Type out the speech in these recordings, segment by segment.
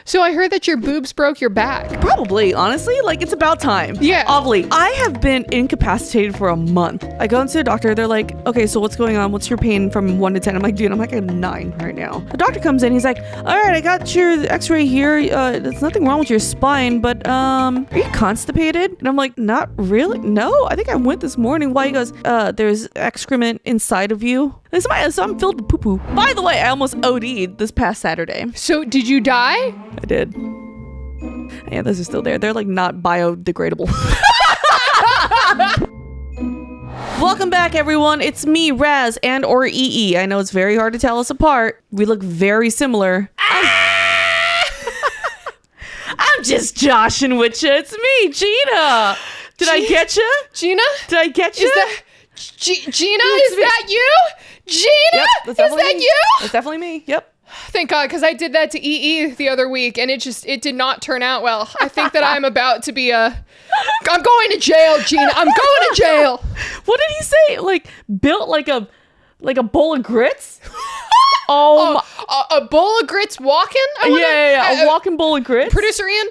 So I heard that your boobs broke your back. Probably, honestly, like it's about time. Yeah. Ovilee, I have been incapacitated for a month. I go into the doctor, they're like, okay, so what's going on? What's your pain from 1 to 10? I'm like, dude, I'm like a 9 right now. The doctor comes in, he's like, all right, I got your x-ray here. There's nothing wrong with your spine, but are you constipated? And I'm like, not really. No, I think I went this morning. Why? He goes, there's excrement inside of you. So I'm filled with poo-poo. By the way, I almost OD'd this past Saturday. So did you die? I did. Yeah, those are still there. They're like not biodegradable. Welcome back, everyone. It's me, Raz, and or EE. I know it's very hard to tell us apart. We look very similar. I'm just joshing with you. It's me, Gina. Did I get you? Gina? Did I get you? Is that Gina? Is that you? Gina? Yep, Is that me. you? It's definitely me. Yep. Thank God, because I did that to EE the other week, and it did not turn out well. I think that I'm about to be I'm going to jail, Gina. I'm going to jail. What did he say? Like built like a bowl of grits? A bowl of grits walking? Yeah. A walking bowl of grits. Producer Ian?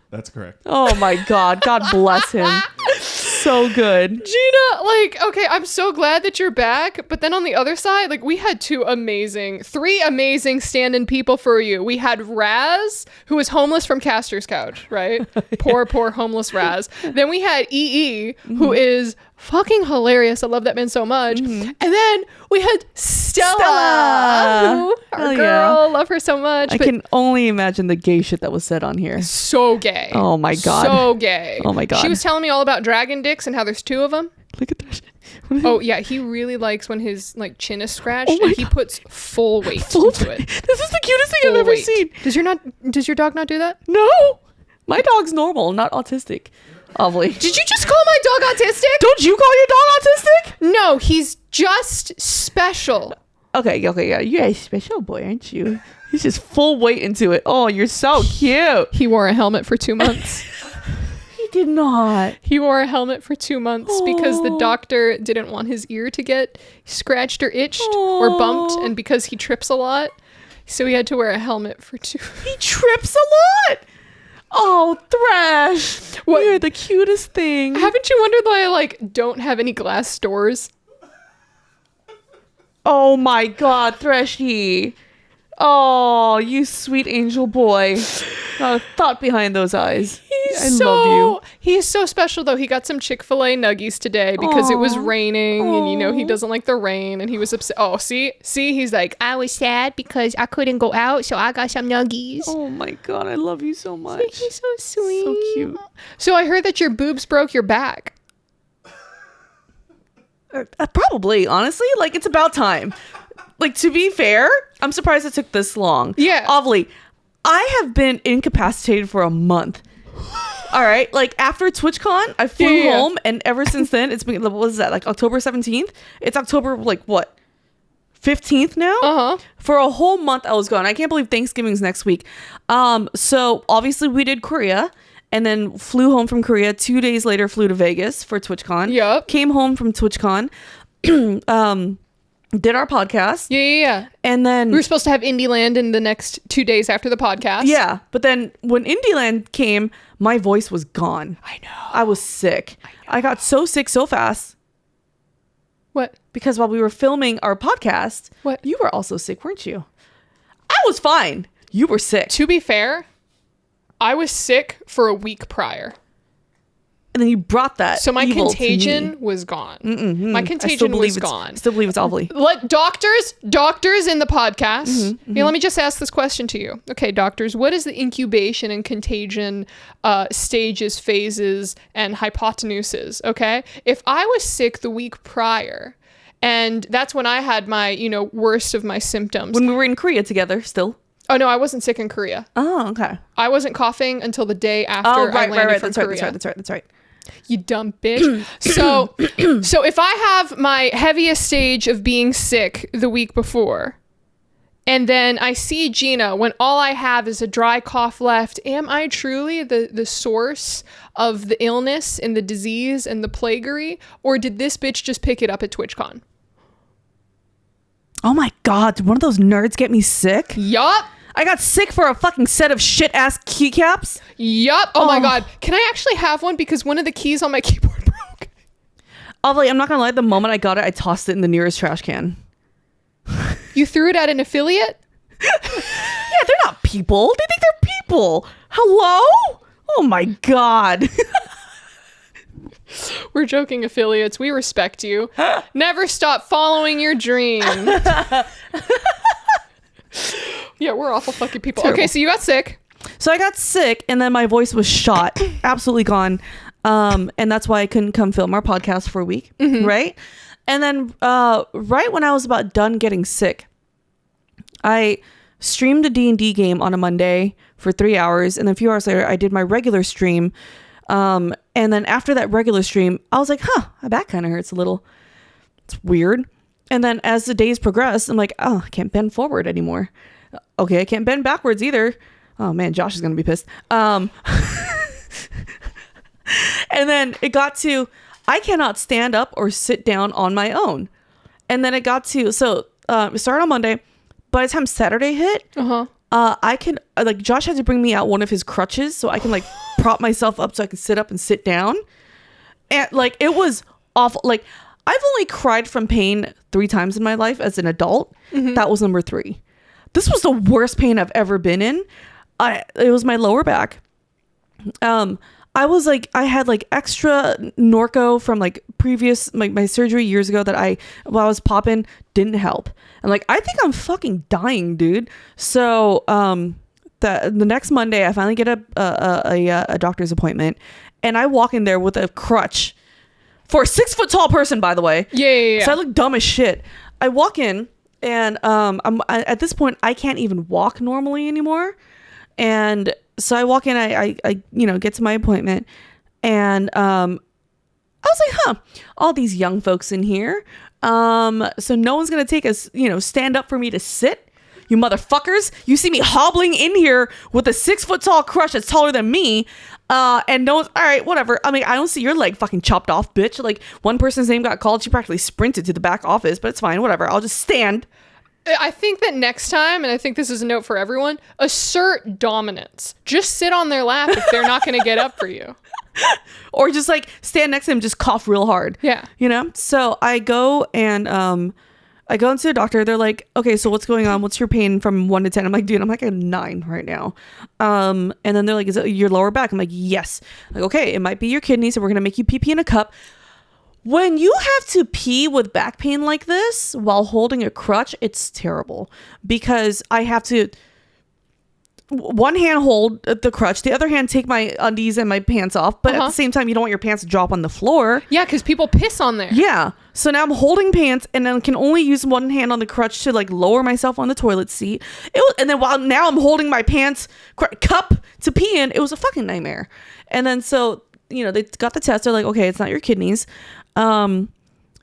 That's correct. Oh my God. God bless him. So good. Gina, like, okay, I'm so glad that you're back. But then on the other side, like, we had three amazing stand-in people for you. We had Raz, who was homeless from Castor's Couch, right? Poor homeless Raz. Then we had EE, who is fucking hilarious. I love that man so much. And then we had Stella. Who, our girl, love her so much. I can only imagine the gay shit that was said on here. So gay. Oh my God. So gay. Oh my God. She was telling me all about dragon dicks and how there's 2 of them. Look at that. Oh yeah, he really likes when his like chin is scratched and he puts full weight into it. This is the cutest thing I've ever seen. Does your dog not do that? No. My dog's normal, not autistic. Ovilee. Did you just call my dog autistic? Don't you call your dog autistic? No, he's just special. Okay, yeah. You're a special boy, aren't you? He's just full weight into it. Oh, you're so cute. He wore a helmet for 2 months. He did not. He wore a helmet for 2 months because the doctor didn't want his ear to get scratched or itched or bumped, and because he trips a lot, so he had to wear a helmet for 2. He trips a lot. Oh, Thresh. What? You're the cutest thing. Haven't you wondered why I like don't have any glass doors? Oh my God, Threshy. Oh, you sweet angel boy. Thought behind those eyes. I love you. He is so special, though. He got some Chick-fil-A nuggies today because it was raining, and you know he doesn't like the rain, and he was upset. Oh, see, he's like, I was sad because I couldn't go out, so I got some nuggies. Oh my God, I love you so much. He's so sweet. So cute. So I heard that your boobs broke your back. Probably, honestly, like it's about time. Like, to be fair, I'm surprised it took this long. Yeah. Ovilee, I have been incapacitated for a month. All right. Like, after TwitchCon, I flew home, and ever since then, it's been, what was that, like October 17th? It's October, like, what? 15th now? Uh-huh. For a whole month, I was gone. I can't believe Thanksgiving's next week. So, obviously, we did Korea, and then flew home from Korea. 2 days later, flew to Vegas for TwitchCon. Yep. Came home from TwitchCon. Did our podcast. Yeah. And then we were supposed to have Indieland in the next 2 days after the podcast. Yeah. But then when Indieland came, my voice was gone. I know. I was sick. I got so sick so fast. What? Because while we were filming our podcast, what? You were also sick, weren't you? I was fine. You were sick. To be fair, I was sick for a week prior. And then you brought that. So my contagion was gone. My contagion was gone. I still believe it's Ovilee. Let doctors in the podcast. Here, let me just ask this question to you. Okay, doctors, what is the incubation and contagion stages, phases, and hypotenuses? Okay, if I was sick the week prior, and that's when I had my, worst of my symptoms. When we were in Korea together, still. Oh no, I wasn't sick in Korea. Oh, okay. I wasn't coughing until the day after I landed from Korea. That's right. You dumb bitch. So if I have my heaviest stage of being sick the week before, and then I see Gina when all I have is a dry cough left, am I truly the source of the illness and the disease and the plaguery? Or did this bitch just pick it up at TwitchCon? Oh my God, did one of those nerds get me sick? Yup. I got sick for a fucking set of shit ass keycaps. Yup. Oh my God. Can I actually have one? Because one of the keys on my keyboard broke. Ovilee, I'm not gonna lie. The moment I got it, I tossed it in the nearest trash can. You threw it at an affiliate? Yeah, they're not people. They think they're people. Hello? Oh my God. We're joking, affiliates. We respect you. Never stop following your dream. Yeah, we're awful fucking people. Terrible. Okay, so you got sick. So I got sick, and then my voice was shot, absolutely gone. And that's why I couldn't come film our podcast for a week, right? And then right when I was about done getting sick, I streamed a D&D game on a Monday for 3 hours, and then a few hours later, I did my regular stream. And then after that regular stream, I was like, my back kind of hurts a little. It's weird. And then as the days progressed, I'm like, I can't bend forward anymore. Okay, I can't bend backwards either. Oh man, Josh is going to be pissed. And then it got to, I cannot stand up or sit down on my own. And then it got to, it started on Monday. By the time Saturday hit, I can, Josh had to bring me out one of his crutches so I can prop myself up so I can sit up and sit down. And it was awful. I've only cried from pain 3 times in my life as an adult. That was number 3. This was the worst pain I've ever been in. It was my lower back. I had extra Norco from previous my surgery years ago that while I was popping didn't help. And I think I'm fucking dying, dude. So the next Monday I finally get a doctor's appointment, and I walk in there with a crutch for a 6 foot tall person, by the way. Yeah. So I look dumb as shit. I walk in, and at this point I can't even walk normally anymore. And so I walk in, I get to my appointment, and I was like, all these young folks in here. So no one's going to take us, stand up for me to sit. You motherfuckers. You see me hobbling in here with a 6 foot tall crutch that's taller than me. And no one's, all right, whatever. I mean, I don't see your leg fucking chopped off, bitch. One person's name got called. She practically sprinted to the back office, but it's fine. Whatever. I'll just stand. I think that next time, and I think this is a note for everyone, assert dominance. Just sit on their lap if they're not going to get up for you. Or just stand next to him, just cough real hard. Yeah. So I go and I go into the doctor. They're like, okay, so what's going on? What's your pain from 1 to 10? I'm like, dude, I'm a 9 right now. And then they're like, is it your lower back? I'm like, yes. Okay, it might be your kidneys, so we're going to make you pee in a cup. When you have to pee with back pain like this while holding a crutch, it's terrible, because I have to one hand hold the crutch, the other hand take my undies and my pants off, but at the same time you don't want your pants to drop on the floor. Yeah, because people piss on there. Yeah. So now I'm holding pants, and then can only use one hand on the crutch to lower myself on the toilet seat. And then while now I'm holding my pants cup to pee in, it was a fucking nightmare. And then so they got the test. They're like, okay, it's not your kidneys. And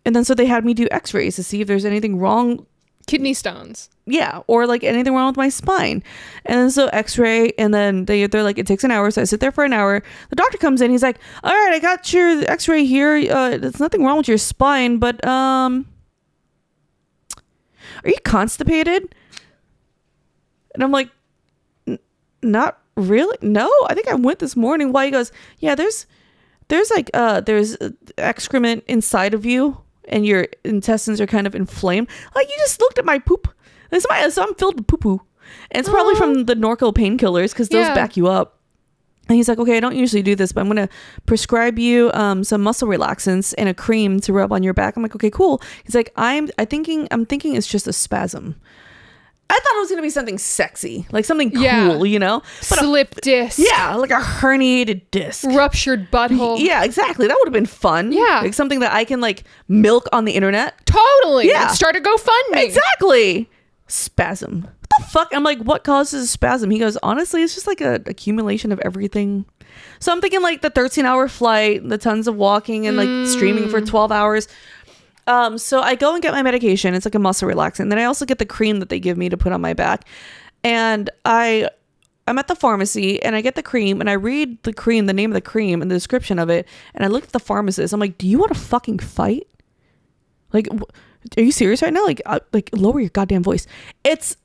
then so they had me do x-rays to see if there's anything wrong. Kidney stones. Yeah. Or anything wrong with my spine. And then so x-ray, and then they're like, it takes an hour. So I sit there for an hour. The doctor comes in. He's like, all right, I got your x-ray here. There's nothing wrong with your spine, but, are you constipated? And I'm like, not really. No, I think I went this morning. Why? He goes, yeah, there's excrement inside of you, and your intestines are kind of inflamed. You just looked at my poop. So I'm filled with poo-poo. And it's probably from the Norco painkillers, because those back you up. And he's like, okay, I don't usually do this, but I'm going to prescribe you some muscle relaxants and a cream to rub on your back. I'm like, okay, cool. He's like, I'm thinking it's just a spasm. I thought it was going to be something sexy, something cool, But slip disc. Yeah, a herniated disc. Ruptured butthole. Yeah, exactly. That would have been fun. Yeah. Something that I can milk on the internet. Totally. Yeah. Start a GoFundMe. Exactly. Spasm. What the fuck? I'm like, what causes a spasm? He goes, honestly, it's just an accumulation of everything. So I'm thinking the 13-hour flight, the tons of walking and streaming for 12 hours. So I go and get my medication. It's a muscle relaxant. Then I also get the cream that they give me to put on my back. And I'm at the pharmacy, and I get the cream, and I read the cream, the name of the cream and the description of it. And I look at the pharmacist. I'm like, do you want to fucking fight? Are you serious right now? Lower your goddamn voice. It's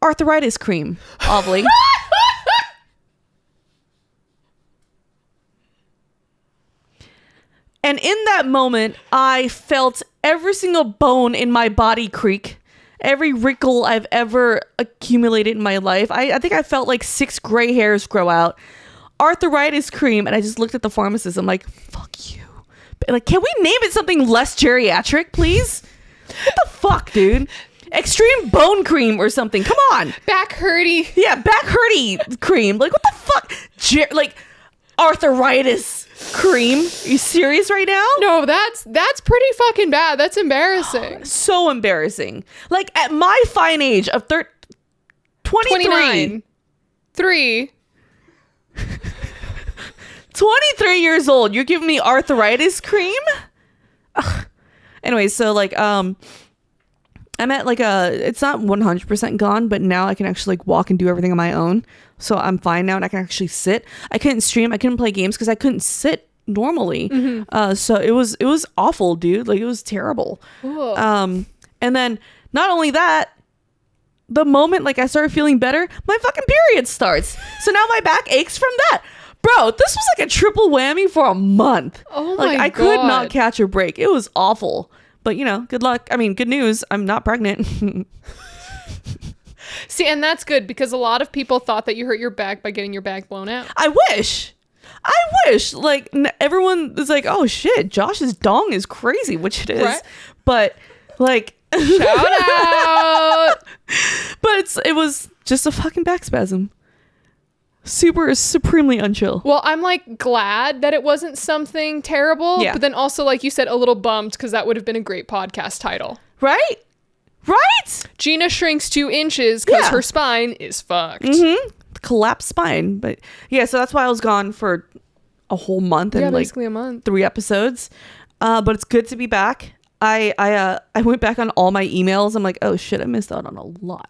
arthritis cream, Ovilee. And in that moment, I felt every single bone in my body creak. Every wrinkle I've ever accumulated in my life. I think I felt like 6 gray hairs grow out. Arthritis cream. And I just looked at the pharmacist. I'm like, fuck you. Like, can we name it something less geriatric, please? What the fuck, dude? Extreme bone cream or something. Come on. Back hurty. Yeah, back hurty cream. Like, what the fuck? Like, arthritis cream. Are you serious right now? No, that's pretty fucking bad. That's embarrassing. So embarrassing. Like, at my fine age of 23. 29. 3. 23 years old. You're giving me arthritis cream? Ugh. Anyway, so like, I'm at like it's not 100% gone, but now I can actually like walk and do everything on my own. So I'm fine now and I can actually sit. I couldn't stream. I couldn't play games because I couldn't sit normally. So it was awful, dude. Like, it was terrible. Ooh. And then not only that, the moment like I started feeling better, my fucking period starts. So now my back aches from that. Bro, this was like a triple whammy for a month. Oh my Like, I God. could not catch a break. It was awful. But, you know, good luck. I mean, good news. I'm not pregnant. See, and that's good because a lot of people thought that you hurt your back by getting your back blown out. I wish. Like, everyone is like, oh, shit, Josh's dong is crazy, which it is. Right. But, like... Shout out! But it was just a fucking back spasm. Supremely unchill. Well, I'm like glad that it wasn't something terrible, Yeah. but then also, like you said, a little bummed because that would have been a great podcast title. Right? Gina shrinks 2 inches because Yeah. her spine is fucked. Collapsed spine. But yeah, so that's why I was gone for a whole month and Yeah, like basically a month. 3 episodes. But it's good to be back. I went back on all my emails. I'm like, oh shit, I missed out on a lot.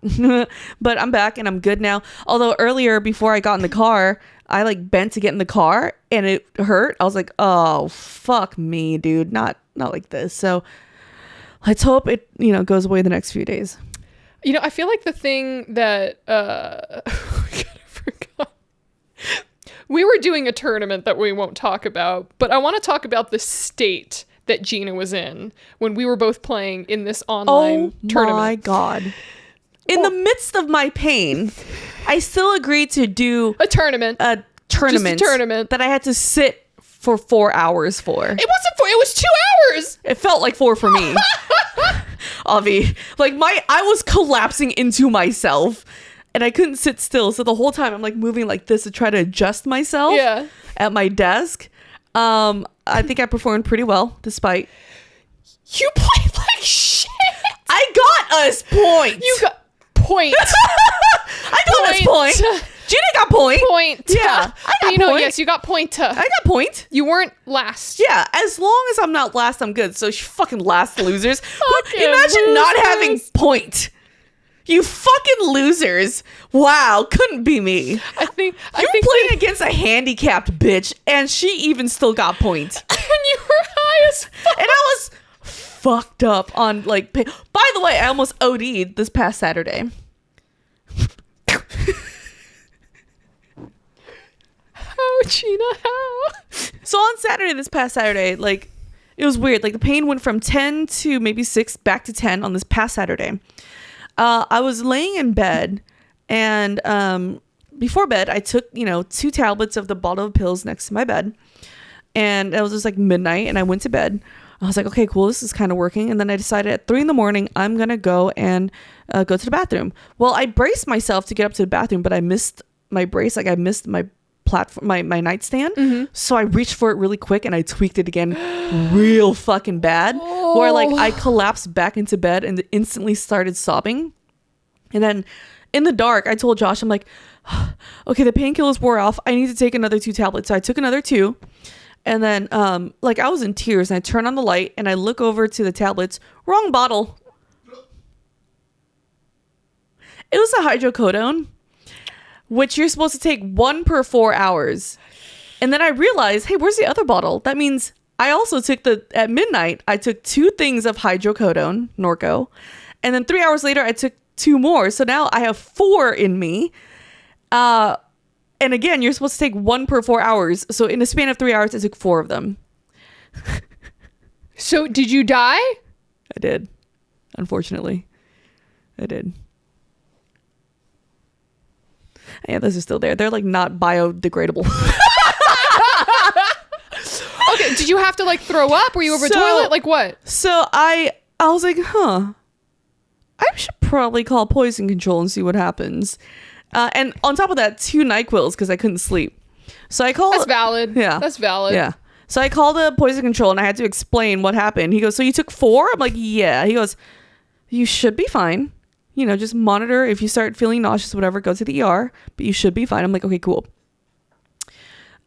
But I'm back and I'm good now. Although earlier, before I got in the car, I like bent to get in the car and it hurt. I was like, oh fuck me, dude. Not like this. So let's hope it, goes away the next few days. I feel like the thing that I forgot. We were doing a tournament that we won't talk about, but I want to talk about the state that Gina was in when we were both playing in this online tournament. Oh my God. In the midst of my pain, I still agreed to do a tournament. A tournament. Just a tournament. That I had to sit for 4 hours for. It wasn't 4, it was 2 hours. It felt like 4 for me. Avi. Like I was collapsing into myself and I couldn't sit still. So the whole time I'm like moving like this to try to adjust myself at my desk. I think I performed pretty well, despite... You played like shit! I got us points! You got... Point. I got us point! Gina got point! Point. Yeah, I got point. Yes, you got point. I got point. You weren't last. Yeah, as long as I'm not last, I'm good. So fucking last, losers. Fucking Imagine losers. not having point. You fucking losers. Wow, couldn't be me. I think playing against a handicapped bitch and she even still got point. And you were high as fuck. And I was fucked up on like by the way, I almost OD'd this past Saturday. How, Gina, how? So on Saturday, this past Saturday, like it was weird. Like the pain went from 10 to maybe 6 back to 10 on this past Saturday. I was laying in bed and before bed, I took, 2 tablets of the bottle of pills next to my bed. And it was just like midnight and I went to bed. I was like, okay, cool. This is kind of working. And then I decided at 3 a.m, I'm going to go and go to the bathroom. Well, I braced myself to get up to the bathroom, but I missed my brace. Like I missed my platform, my nightstand. So I reached for it really quick and I tweaked it again real fucking bad. Where like I collapsed back into bed and instantly started sobbing. And then in the dark, I told Josh, I'm like, okay, the painkillers wore off. I need to take another 2 tablets. So I took another 2. And then like I was in tears and I turn on the light and I look over to the tablets. Wrong bottle. It was a hydrocodone, which you're supposed to take 1 per 4 hours. And then I realized, hey, where's the other bottle? That means I also took at midnight, I took 2 things of hydrocodone, Norco. And then 3 hours later, I took 2 more. So now I have 4 in me. And again, you're supposed to take 1 per 4 hours. So in a span of 3 hours, I took 4 of them. So did you die? I did. Unfortunately. I did. Yeah, those are still there. They're like not biodegradable. Okay, did you have to like throw up? Were you over a toilet? Like what? So I was like, I should probably call poison control and see what happens. And on top of that, 2 NyQuils because I couldn't sleep. So I called. That's valid. Yeah. That's valid. Yeah. So I called the poison control and I had to explain what happened. He goes, so you took 4? I'm like, yeah. He goes, you should be fine. You know, just monitor. If you start feeling nauseous, whatever, go to the ER. But you should be fine. I'm like, okay, cool.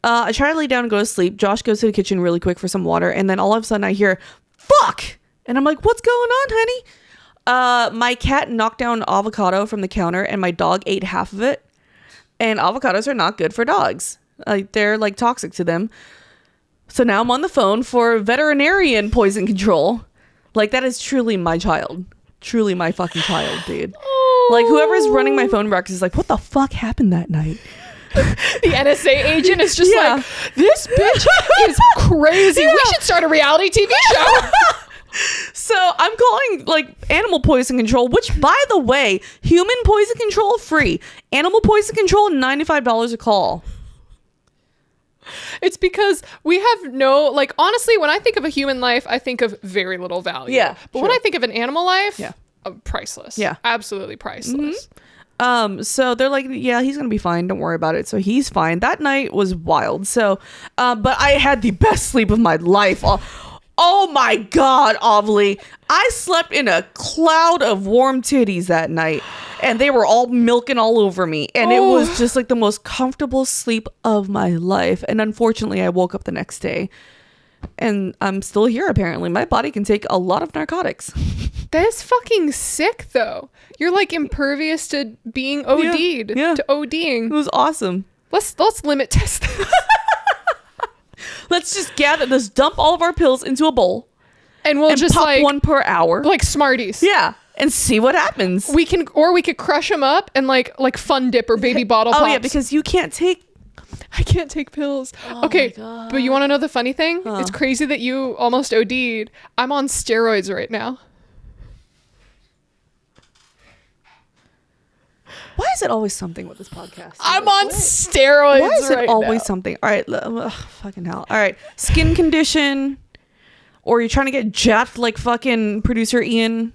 I try to lay down and go to sleep. Josh goes to the kitchen really quick for some water. And then all of a sudden I hear, fuck! And I'm like, what's going on, honey? My cat knocked down avocado from the counter and my dog ate half of it. And avocados are not good for dogs. They're like toxic to them. So now I'm on the phone for veterinarian poison control. Like, that is truly my child. Truly my fucking child, dude. Oh. Like, whoever's running my phone records is like, what the fuck happened that night? The NSA agent is just like, this bitch is crazy. We should start a reality TV show. So I'm calling like animal poison control, which by the way, human poison control free. Animal poison control, $95 a call. It's because we have no, like, honestly, when I think of a human life, I think of very little value. Yeah. But when I think of an animal life, Yeah. Priceless. Yeah. Absolutely priceless. So they're like, yeah, he's gonna be fine. Don't worry about it. So he's fine. That night was wild. So, but I had the best sleep of my life. Oh my God, Ovilee. I slept in a cloud of warm titties that night and they were all milking all over me. And it was just like the most comfortable sleep of my life. And unfortunately, I woke up the next day and I'm still here apparently. My body can take a lot of narcotics. That is fucking sick, though. You're like impervious to being OD'd, to ODing. It was awesome. Let's limit test this. Let's just let's dump all of our pills into a bowl and we'll just pop like 1 per hour. Like Smarties. Yeah. And see what happens. We can crush them up and like Fun Dip or baby bottle pops. Oh yeah, because you can't take. I can't take pills. Okay, but you want to know the funny thing? It's crazy that you almost OD'd. I'm on steroids right now. Why is it always something with this podcast? I'm on steroids. Why is it right always now? something? All right, fucking hell. All right, skin condition, or you're trying to get jacked like fucking producer Ian.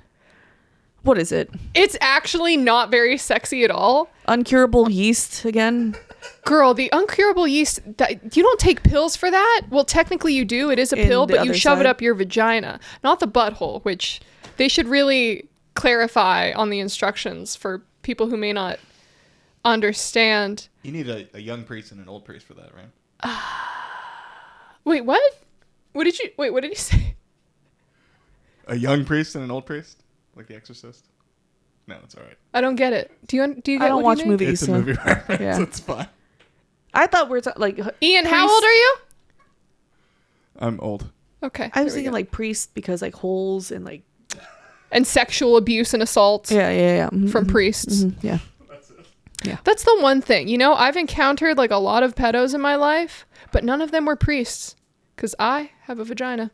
What is it? It's actually not very sexy at all. Uncurable yeast again. Girl, the uncurable yeast, you don't take pills for that? Well, technically you do. It is a pill, but you shove it up your vagina, not the butthole, which they should really clarify on the instructions for people who may not understand. You need a young priest and an old priest for that, right? Wait, what? What did he say? A young priest and an old priest? Like The Exorcist? No, it's all right. I don't get it. Do you get I don't watch mean? movies. It's a movie reference. Yeah. So it's fine. I thought we were like Ian, how old are you? I'm old. Okay. I was thinking like priest because like holes and like and sexual abuse and assault. Yeah. From priests. Yeah. That's it. Yeah. That's the one thing. You know, I've encountered like a lot of pedos in my life, but none of them were priests because I have a vagina.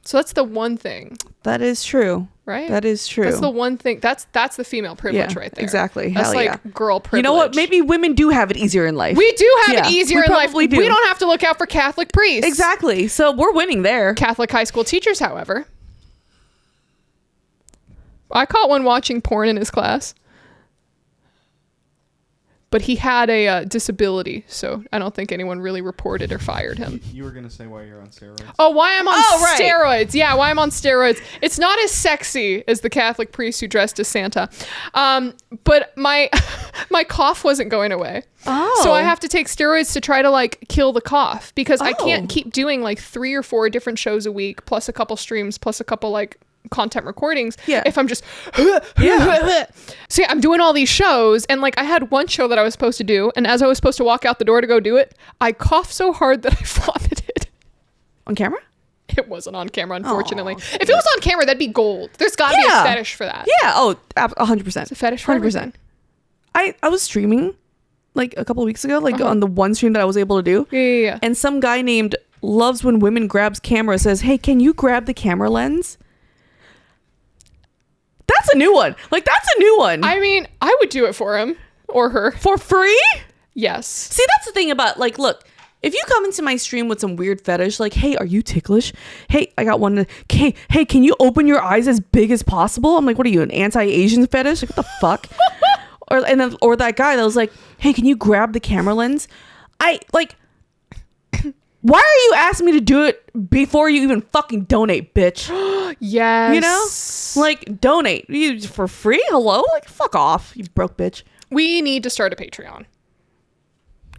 So that's the one thing. That is true. Right? That is true. That's the one thing. That's the female privilege right there. Exactly. That's Hell like yeah. girl privilege. You know what? Maybe women do have it easier in life. We do have Yeah, it easier we in life. probably do. We don't have to look out for Catholic priests. Exactly. So we're winning there. Catholic high school teachers, however. I caught one watching porn in his class. But he had a disability, so I don't think anyone really reported or fired him. You were going to say why you're on steroids? Oh, why I'm on right. steroids. Yeah, why I'm on steroids. It's not as sexy as the Catholic priest who dressed as Santa. But my cough wasn't going away. Oh. So I have to take steroids to try to like kill the cough because I can't keep doing like 3 or 4 different shows a week, plus a couple streams, plus a couple like content recordings. Yeah. If I'm just Yeah. So yeah, I'm doing all these shows and like I had one show that I was supposed to do, and as I was supposed to walk out the door to go do it, I coughed so hard that I vomited. On camera? It wasn't on camera, unfortunately. If it was on camera, that'd be gold. There's got to be a fetish for that. Yeah. Oh, 100%. It's a fetish for 100%. I was streaming like a couple of weeks ago, like on the one stream that I was able to do. Yeah. And some guy named Loves When Women Grabs Camera says, hey, can you grab the camera lens? That's a new one. Like, that's a new one. I mean, I would do it for him or her. For free? Yes. See, that's the thing about, like, look, if you come into my stream with some weird fetish, like, hey, are you ticklish? Hey, I got one. Hey, can you open your eyes as big as possible? I'm like, what are you, an anti-Asian fetish? Like, what the fuck? Or that guy that was like, hey, can you grab the camera lens? Why are you asking me to do it before you even fucking donate, bitch? Yes. You know? Like, donate. You for free? Hello? Like, fuck off, you broke bitch. We need to start a Patreon.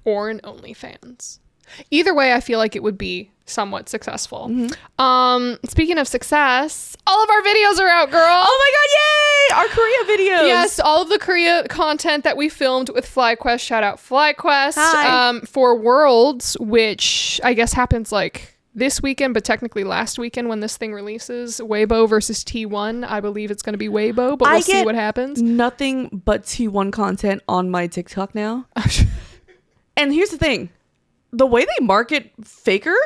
Or an OnlyFans. Either way, I feel like it would be somewhat successful. Speaking of success, all of our videos are out, girl. Oh my god, yay! Our Korea videos. Yes, all of the Korea content that we filmed with FlyQuest. Shout out FlyQuest. Hi. For Worlds, which I guess happens like this weekend, but technically last weekend when this thing releases. Weibo versus T1. I believe it's going to be Weibo, but we'll see what happens. Nothing but T1 content on my TikTok now. And here's the thing. The way they market Faker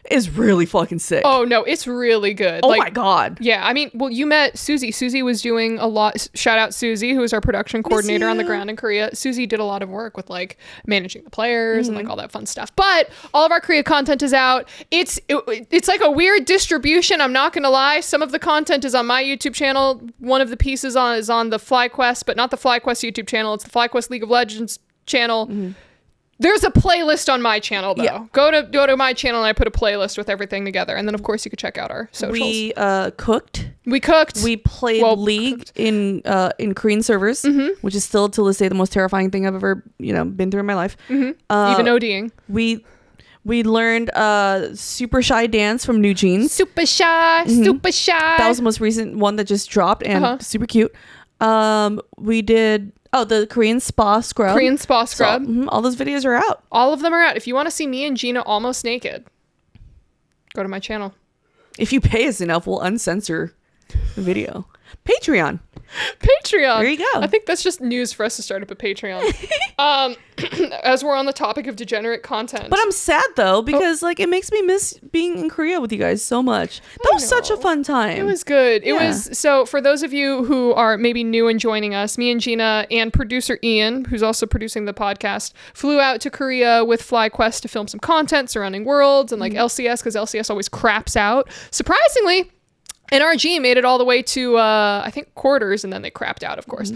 is really fucking sick. Oh, no, it's really good. Oh, my God. Yeah, I mean, well, you met Susie. Susie was doing a lot. Shout out Susie, who is our production coordinator on the ground in Korea. Susie did a lot of work with, like, managing the players and, like, all that fun stuff. But all of our Korea content is out. It's like a weird distribution. I'm not going to lie. Some of the content is on my YouTube channel. One of the pieces is on the FlyQuest, but not the FlyQuest YouTube channel. It's the FlyQuest League of Legends channel. There's a playlist on my channel, though. Yeah. Go to my channel, and I put a playlist with everything together. And then, of course, you could check out our socials. We cooked. We cooked. We played League in Korean servers, which is still, to this day, the most terrifying thing I've ever been through in my life. Even ODing. We learned Super Shy Dance from New Jeans. Super Shy. Super Shy. That was the most recent one that just dropped, and super cute. We did... Oh, the Korean spa scrub. Korean spa scrub. So, all those videos are out. All of them are out. If you want to see me and Gina almost naked, go to my channel. If you pay us enough, we'll uncensor the video. Patreon. There you go. I think that's just news for us to start up a Patreon. As we're on the topic of degenerate content. But I'm sad though, because like it makes me miss being in Korea with you guys so much. That was such a fun time. It was good. It was, so for those of you who are maybe new and joining us, me and Gina and producer Ian, who's also producing the podcast, flew out to Korea with FlyQuest to film some content surrounding Worlds and like LCS, because LCS always craps out. Surprisingly, NRG made it all the way to, I think, quarters, and then they crapped out, of course.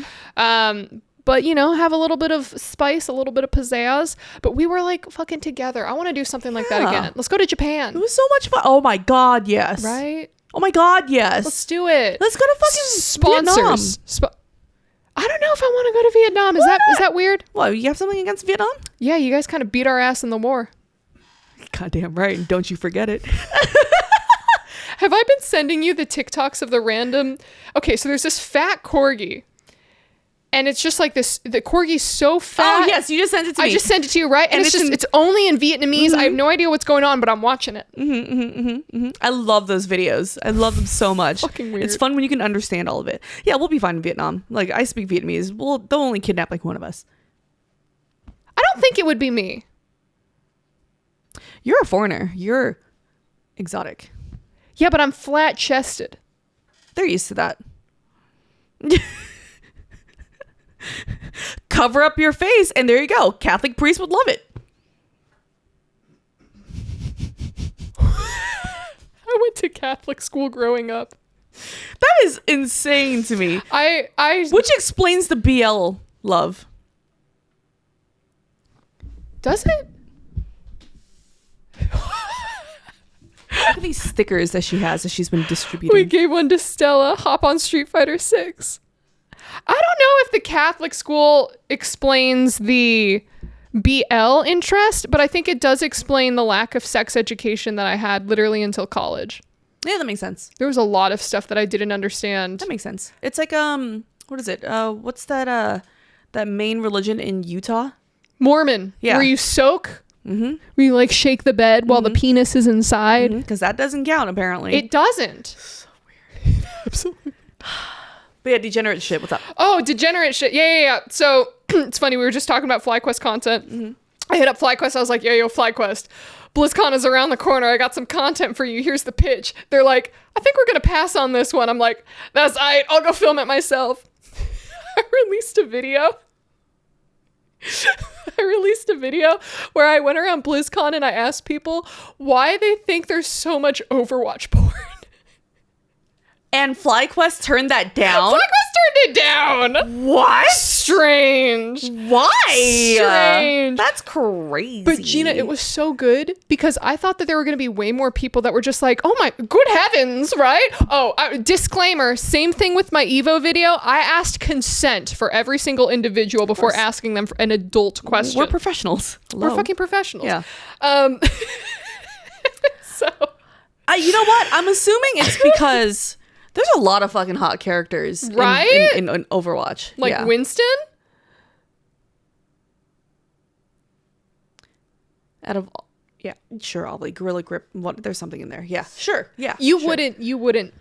But, have a little bit of spice, a little bit of pizzazz. But we were, like, fucking together. I want to do something like that again. Let's go to Japan. It was so much fun. Oh, my God, yes. Right? Oh, my God, yes. Let's do it. Let's go to fucking sponsors. I don't know if I want to go to Vietnam. Is that weird? Well, you have something against Vietnam? Yeah, you guys kind of beat our ass in the war. Goddamn right. Don't you forget it. Have I been sending you the TikToks of the random... Okay, so there's this fat corgi. And it's just like this... The corgi's so fat. Oh, yes. You just sent it to me. I just sent it to you, right? And it's only in Vietnamese. I have no idea what's going on, but I'm watching it. I love those videos. I love them so much. Fucking weird. It's fun when you can understand all of it. Yeah, we'll be fine in Vietnam. Like, I speak Vietnamese. They'll only kidnap like one of us. I don't think it would be me. You're a foreigner. You're exotic. Yeah, but I'm flat-chested. They're used to that. Cover up your face, and there you go. Catholic priest would love it. I went to Catholic school growing up. That is insane to me. Which explains the BL love. Does it? Look at these stickers that she has that she's been distributing. We gave one to Stella. Hop on Street Fighter 6. I don't know if the Catholic school explains the BL interest, but I think it does explain the lack of sex education that I had literally until college. Yeah, that makes sense. There was a lot of stuff that I didn't understand. That makes sense. It's like what is it? What's that main religion in Utah? Mormon. Yeah. Where you soak Mm-hmm. Where you like shake the bed while the penis is inside. Because that doesn't count, apparently. It doesn't. So weird. Absolutely. But yeah, degenerate shit. What's up? Oh, degenerate shit. Yeah. So it's funny. We were just talking about FlyQuest content. I hit up FlyQuest. I was like, yo, FlyQuest. BlizzCon is around the corner. I got some content for you. Here's the pitch. They're like, I think we're going to pass on this one. I'm like, that's all right. I'll go film it myself. I released a video where I went around BlizzCon and I asked people why they think there's so much Overwatch porn. And FlyQuest turned that down? FlyQuest turned it down. What? Strange. Why? Strange. That's crazy. But Gina, it was so good because I thought that there were going to be way more people that were just like, oh my, good heavens, right? Oh, disclaimer, same thing with my Evo video. I asked consent for every single individual before asking them for an adult question. We're professionals. We're fucking professionals. Yeah. So. You know what? I'm assuming it's because there's a lot of fucking hot characters right? in Overwatch. Like yeah. Winston? Out of, yeah, sure, Ovilee, Gorilla Grip, there's something in there. Yeah, sure, yeah. You sure. wouldn't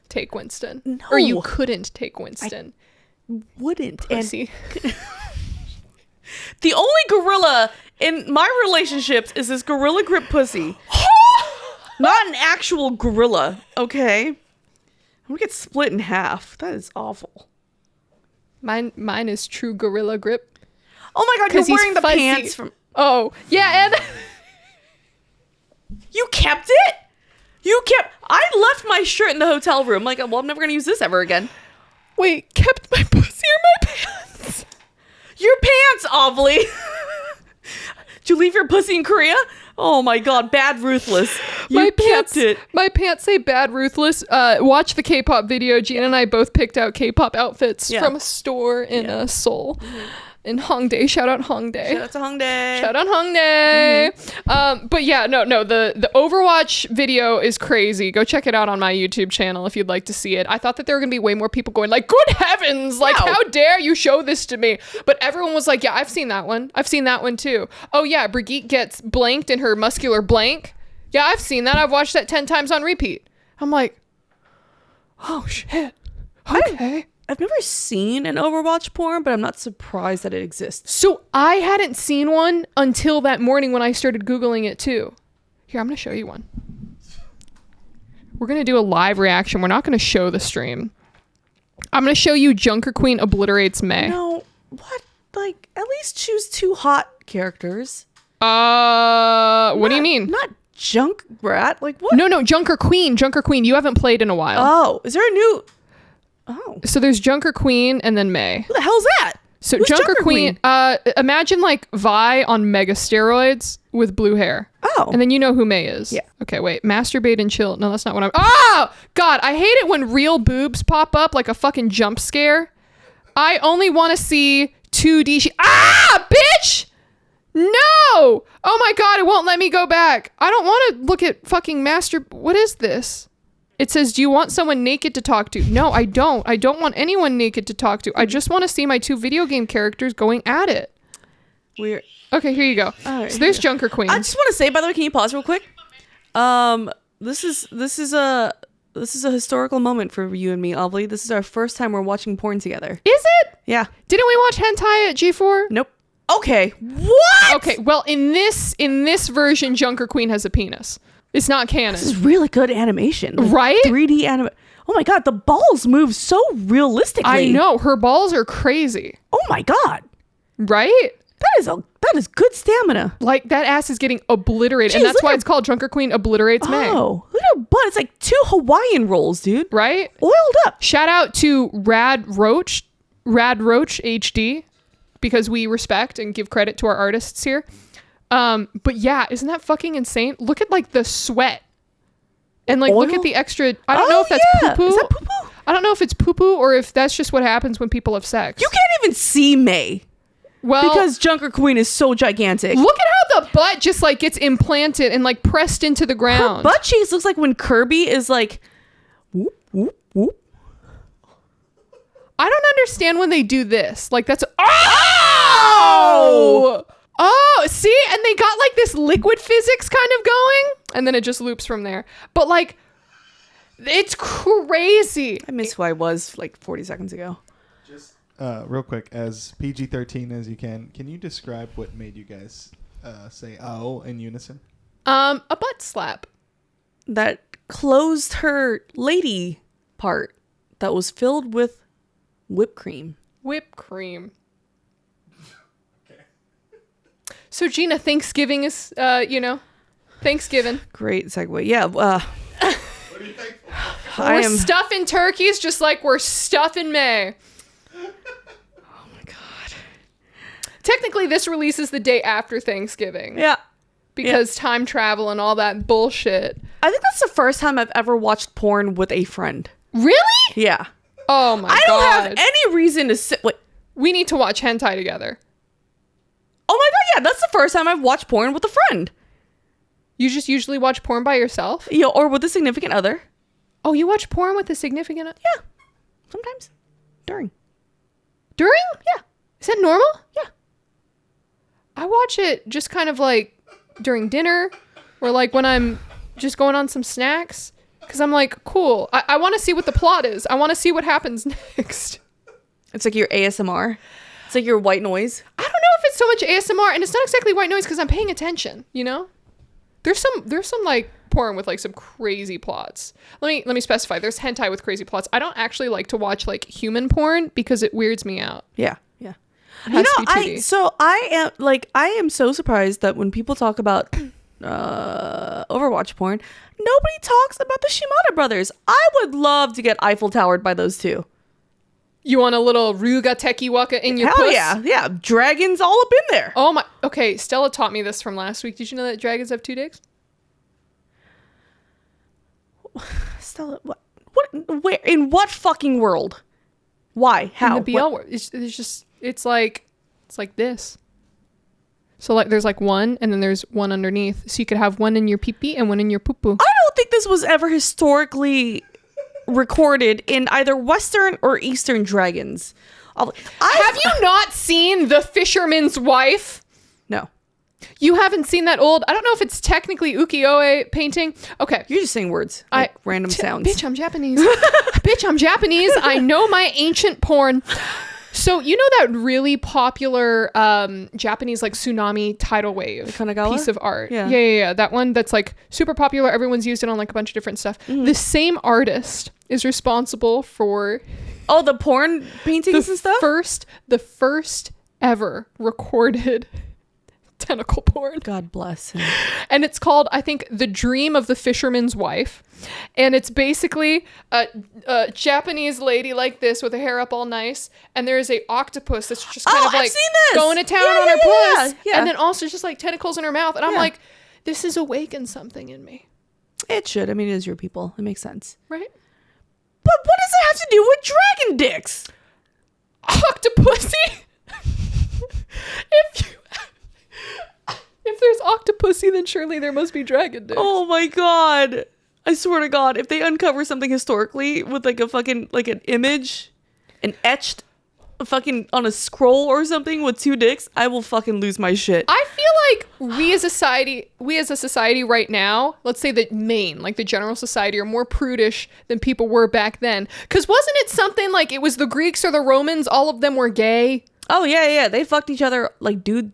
take Winston. No. Or you couldn't take Winston. Wouldn't. Pussy. And the only gorilla in my relationships is this Gorilla Grip pussy. Not an actual gorilla, okay? I'm gonna get split in half. That is awful. Mine is true Gorilla Grip. Oh my god, you're wearing the fuzzy. pants from... Oh, yeah, and... You kept it? I left my shirt in the hotel room. Like, well, I'm never gonna use this ever again. Wait, kept my pussy or my pants? Your pants, Ovilee. Did you leave your pussy in Korea? Oh my god, bad ruthless. You kept it. My pants say bad ruthless. Watch the K-pop video. Gina and I both picked out K-pop outfits from a store in Seoul. In Hongdae. Shout out Hongdae. Shout out to Hongdae. Shout out Hongdae. But yeah, no, the Overwatch video is crazy. Go check it out on my YouTube channel if you'd like to see it. I thought that there were going to be way more people going like, good heavens, like how dare you show this to me? But everyone was like, yeah, I've seen that one. I've seen that one too. Oh yeah, Brigitte gets blanked in her muscular blank. Yeah, I've seen that. I've watched that 10 times on repeat. I'm like, oh shit. Okay. I've never seen an Overwatch porn, but I'm not surprised that it exists. So I hadn't seen one until that morning when I started Googling it too. Here, I'm going to show you one. We're going to do a live reaction. We're not going to show the stream. I'm going to show you Junker Queen obliterates May. No, what? Like, at least choose 2 hot characters. What do you mean? Not Junk Rat? Like, what? No, Junker Queen. Junker Queen. You haven't played in a while. Oh, is there a new... Oh. So there's Junker Queen and then May. Who the hell's that? So Who's Junker Queen, imagine like Vi on mega steroids with blue hair. Oh. And then you know who May is. Yeah. Okay, wait. Masturbate and chill. No, that's not what I'm... Oh! God, I hate it when real boobs pop up like a fucking jump scare. I only want to see 2D... bitch! No! Oh my God, it won't let me go back. I don't want to look at fucking What is this? It says, do you want someone naked to talk to? No, I don't. I don't want anyone naked to talk to. I just want to see my 2 video game characters going at it. Weird. Okay, here you go. Right, so there's Junker Queen. I just want to say, by the way, can you pause real quick? This is a historical moment for you and me, Ovilee. This is our first time we're watching porn together. Is it? Yeah. Didn't we watch hentai at G4? Nope. Okay. What? Okay, well, in this version, Junker Queen has a penis. It's not canon. This is really good animation. Like, right? 3D animation. Oh my God, the balls move so realistically. I know. Her balls are crazy. Oh my God. Right? That is good stamina. Like, that ass is getting obliterated. Jeez, and that's why it's called Junker Queen Obliterates May. Oh, look at her butt. It's like 2 Hawaiian rolls, dude. Right? Oiled up. Shout out to Rad Roach HD, because we respect and give credit to our artists here. But yeah, isn't that fucking insane? Look at like the sweat and like look at the extra. I don't know if that's poo-poo. Is that poo-poo? I don't know if it's poo-poo or if that's just what happens when people have sex. You can't even see May. Well, because Junker Queen is so gigantic. Look at how the butt just like gets implanted and like pressed into the ground. Her butt cheeks looks like when Kirby is like whoop, whoop, whoop. I don't understand when they do this. Like that's Oh, see, and they got like this liquid physics kind of going, and then it just loops from there. But like, it's crazy. I miss who I was like 40 seconds ago. Just real quick, as PG-13 as you can you describe what made you guys say "ow" in unison? A butt slap. That closed her lady part that was filled with whipped cream. Whipped cream. Okay. So Gina, Thanksgiving is, Thanksgiving. Great segue. Yeah. What do you think? We're stuffing turkeys just like we're stuffing May. Oh my God. Technically, this releases the day after Thanksgiving. Yeah. Because time travel and all that bullshit. I think that's the first time I've ever watched porn with a friend. Really? Yeah. Oh my God. I don't have any reason to sit. Wait. We need to watch hentai together. Oh my God. Yeah. That's the first time I've watched porn with a friend. You just usually watch porn by yourself? Yeah. Or with a significant other. Oh, you watch porn with a significant other? Yeah. Sometimes. During? Yeah. Is that normal? Yeah. I watch it just kind of like during dinner or like when I'm just going on some snacks because I'm like, cool. I want to see what the plot is. I want to see what happens next. It's like your ASMR. It's like your white noise. I don't know if it's so much ASMR, and it's not exactly white noise because I'm paying attention, you know? There's some like porn with like some crazy plots. Let me specify. There's hentai with crazy plots. I don't actually like to watch like human porn because it weirds me out. Yeah. Yeah. It has to be 2D. I am so surprised that when people talk about Overwatch porn, nobody talks about the Shimada brothers. I would love to get Eiffel Towered by those two. You want a little Ruga Teki Waka in your Hell puss? yeah. Yeah. Dragons all up in there. Oh my. Okay, Stella taught me this from last week. Did you know that dragons have 2 dicks? Stella, what? Where? In what fucking world? Why? How? In the BL world. It's like this. So like there's like one and then there's one underneath. So you could have one in your pee-pee and one in your poo-poo. I don't think this was ever historically recorded in either Western or Eastern dragons. Have you not seen The Fisherman's Wife? No. You haven't seen that old, I don't know if it's technically ukiyo-e painting. Okay. You're just saying words. Like random sounds. Bitch, I'm Japanese. Bitch, I'm Japanese. I know my ancient porn. So you know that really popular Japanese like tsunami tidal wave Kanagawa? piece of art? Yeah. Yeah. That one that's like super popular. Everyone's used it on like a bunch of different stuff. The same artist is responsible for the porn paintings and stuff? the first ever recorded tentacle porn. God bless him. And it's called, I think, The Dream of the Fisherman's Wife. And it's basically a Japanese lady like this with her hair up all nice. And there is a octopus that's just kind of like going to town on her puss. Yeah. And then also just like tentacles in her mouth. And I'm like, this has awakened something in me. It should. I mean, it is your people. It makes sense. Right? But what does it have to do with dragon dicks? Octopussy? If there's octopussy, then surely there must be dragon dicks. Oh my God. I swear to God, if they uncover something historically with like a fucking, like an image, an etched fucking on a scroll or something with 2 dicks, I will fucking lose my shit. I feel like we as a society right now, let's say the general society are more prudish than people were back then. Because wasn't it something like it was the Greeks or the Romans, all of them were gay? Oh yeah. They fucked each other like dude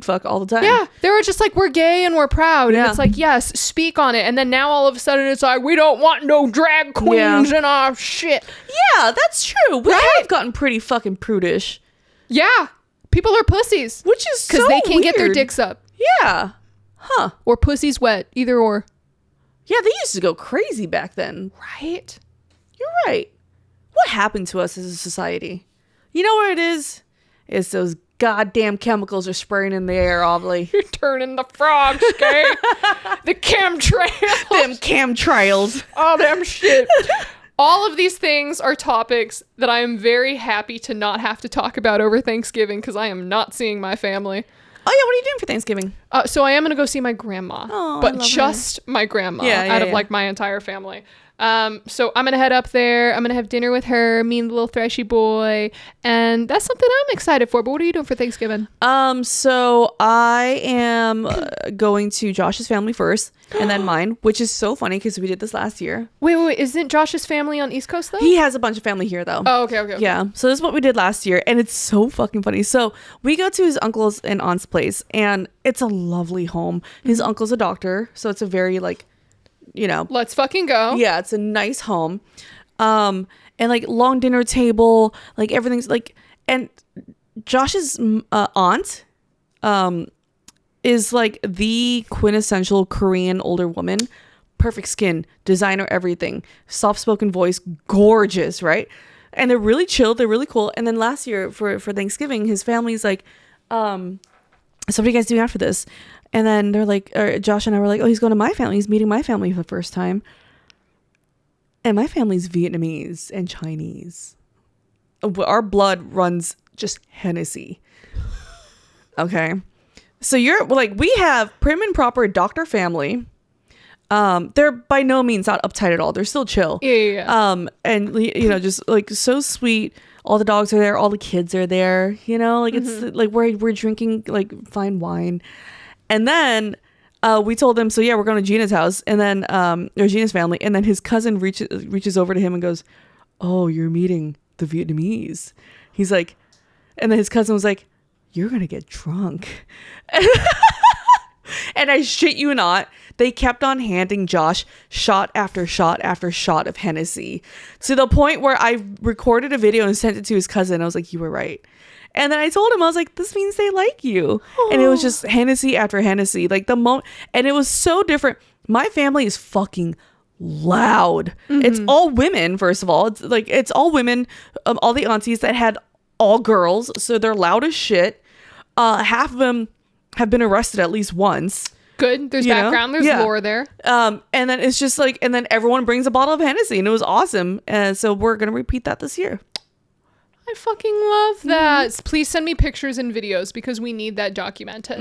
fuck all the time. Yeah, they were just like, we're gay and we're proud. Yeah. And it's like, yes, speak on it. And then now all of a sudden it's like, we don't want no drag queens in our shit. Yeah, that's true. We have gotten pretty fucking prudish. Yeah, people are pussies. Which is so because they can't get their weird. dicks up. Yeah. Huh. Or pussy's wet, either or. Yeah, they used to go crazy back then. Right? You're right. What happened to us as a society? You know what it is? It's those goddamn chemicals are spraying in the air, Ovilee. You're turning the frogs gay. The chemtrails. Them chemtrails. All them shit. All of these things are topics that I am very happy to not have to talk about over Thanksgiving because I am not seeing my family. Oh yeah, what are you doing for Thanksgiving? So I am going to go see my grandma. Oh, but I love just my grandma out of like my entire family. So I'm gonna head up there. I'm gonna have dinner with her, me and the little Threshy boy, and that's something I'm excited for. But what are you doing for Thanksgiving? So I am going to Josh's family first, and then mine, which is so funny because we did this last year. Wait, isn't Josh's family on East Coast though? He has a bunch of family here though. Oh, okay. Yeah. So this is what we did last year, and it's so fucking funny. So we go to his uncle's and aunt's place, and it's a lovely home. His uncle's a doctor, so it's a very like, Let's fucking go. yeah, it's a nice home. And like long dinner table, like everything's like, and Josh's aunt is like the quintessential Korean older woman. Perfect skin, designer, everything, soft-spoken voice, gorgeous, right? And they're really chill, they're really cool. And then last year for Thanksgiving, his family's like, so what are you guys doing after this? And then they're like, Josh and I were like, oh, he's going to my family. He's meeting my family for the first time. And my family's Vietnamese and Chinese. Our blood runs just Hennessy. Okay. So we have prim and proper doctor family. They're by no means not uptight at all. They're still chill. Yeah. And just like so sweet. All the dogs are there. All the kids are there. It's like we're drinking like fine wine. And then we told him, so yeah, we're going to Gina's house, and then or Gina's family, and then his cousin reaches over to him and goes, "Oh, you're meeting the Vietnamese." He's like, and then his cousin was like, "You're gonna get drunk," and I shit you not, they kept on handing Josh shot after shot after shot of Hennessy, to the point where I recorded a video and sent it to his cousin. I was like, "You were right." And then I told him, I was like, this means they like you. Aww. And it was just Hennessy after Hennessy. Like the moment, and it was so different. My family is fucking loud. Mm-hmm. It's all women, first of all. It's all women, all the aunties that had all girls. So they're loud as shit. Half of them have been arrested at least once. Good. There's background. There's lore there. And then it's just like, and then everyone brings a bottle of Hennessy, and it was awesome. And so we're going to repeat that this year. I fucking love that. Mm-hmm. Please send me pictures and videos because we need that documented.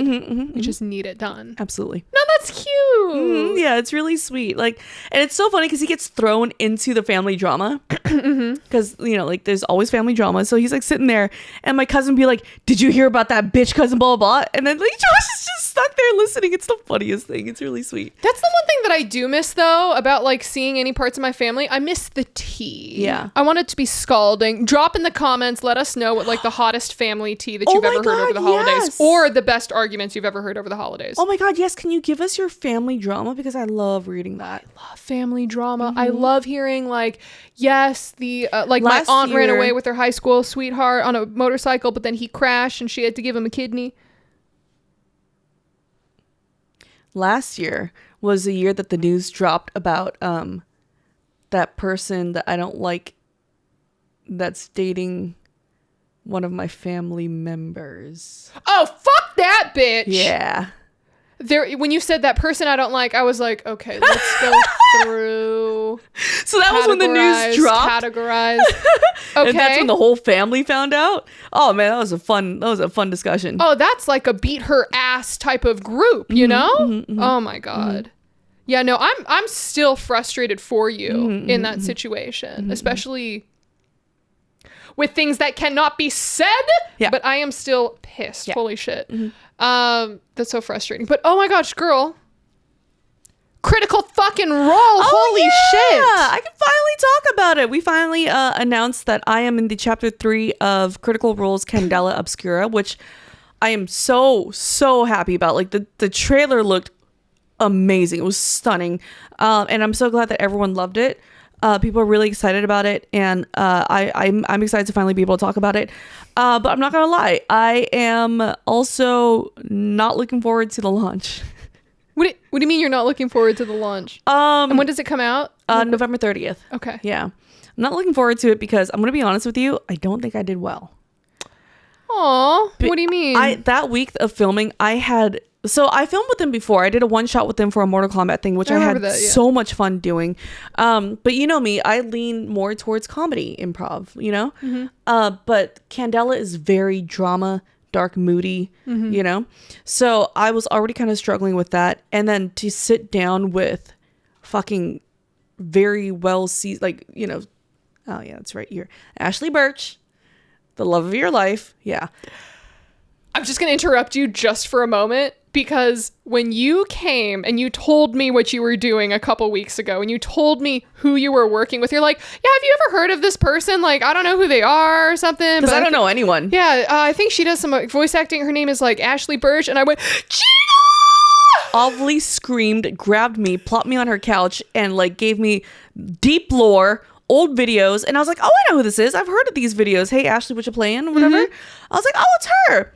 We just need it done. Absolutely. No, that's cute. Yeah, it's really sweet. Like, and it's so funny because he gets thrown into the family drama because there's always family drama. So he's like sitting there, and my cousin be like, "Did you hear about that bitch cousin blah blah blah?" And then like Josh is just stuck there listening. It's the funniest thing. It's really sweet. That's the one thing that I do miss though about like seeing any parts of my family. I miss the tea. Yeah, I want it to be scalding. Drop in the comments. Let us know what like the hottest family tea that you've ever heard over the holidays, or the best arguments you've ever heard over the holidays. Oh my god, yes! Can you give us your family drama, because I love reading that. I love family drama. I love hearing like, yes, the like my aunt ran away with her high school sweetheart on a motorcycle, but then he crashed and she had to give him a kidney. Last year was the year that the news dropped about that person that I don't like that's dating one of my family members. Oh, fuck that bitch. Yeah. When you said that person I don't like, I was like, okay, let's go through. So that was when the news dropped. Categorize. Okay. And that's when the whole family found out. Oh man, that was a fun discussion. Oh, that's like a beat her ass type of group, you know? Oh my god. Yeah, no, I'm still frustrated for you in that situation, especially with things that cannot be said. Yeah. But I am still pissed. Yeah. Holy shit. That's so frustrating. But oh my gosh, girl. Critical fucking Role. Holy shit. I can finally talk about it. We finally announced that I am in the chapter 3 of Critical Role's Candela Obscura, which I am so happy about. Like the trailer looked amazing. It was stunning. And I'm so glad that everyone loved it. People are really excited about it, and I'm excited to finally be able to talk about it. But I'm not gonna lie, I am also not looking forward to the launch. What do you mean you're not looking forward to the launch? And when does it come out? November 30th. Okay. Yeah, I'm not looking forward to it because I'm gonna be honest with you, I don't think I did well. Aw, what do you mean? That week of filming, I filmed with them before. I did a one shot with them for a Mortal Kombat thing, which I had so much fun doing. But you know me, I lean more towards comedy improv, you know? But Candela is very drama, dark, moody, you know? So I was already kind of struggling with that. And then to sit down with fucking very well like, oh yeah, that's right here. Ashley Birch, the love of your life. Yeah. I'm just going to interrupt you just for a moment, because when you came and you told me what you were doing a couple weeks ago and you told me who you were working with, you're like, yeah, have you ever heard of this person? Like, I don't know who they are or something. Because I don't know anyone. Yeah, I think she does some voice acting. Her name is like Ashley Birch. And I went, Gina! Ovilee screamed, grabbed me, plopped me on her couch, and like gave me deep lore, old videos. And I was like, oh, I know who this is. I've heard of these videos. Hey, Ashley, what you playing? Whatever. I was like, oh, it's her.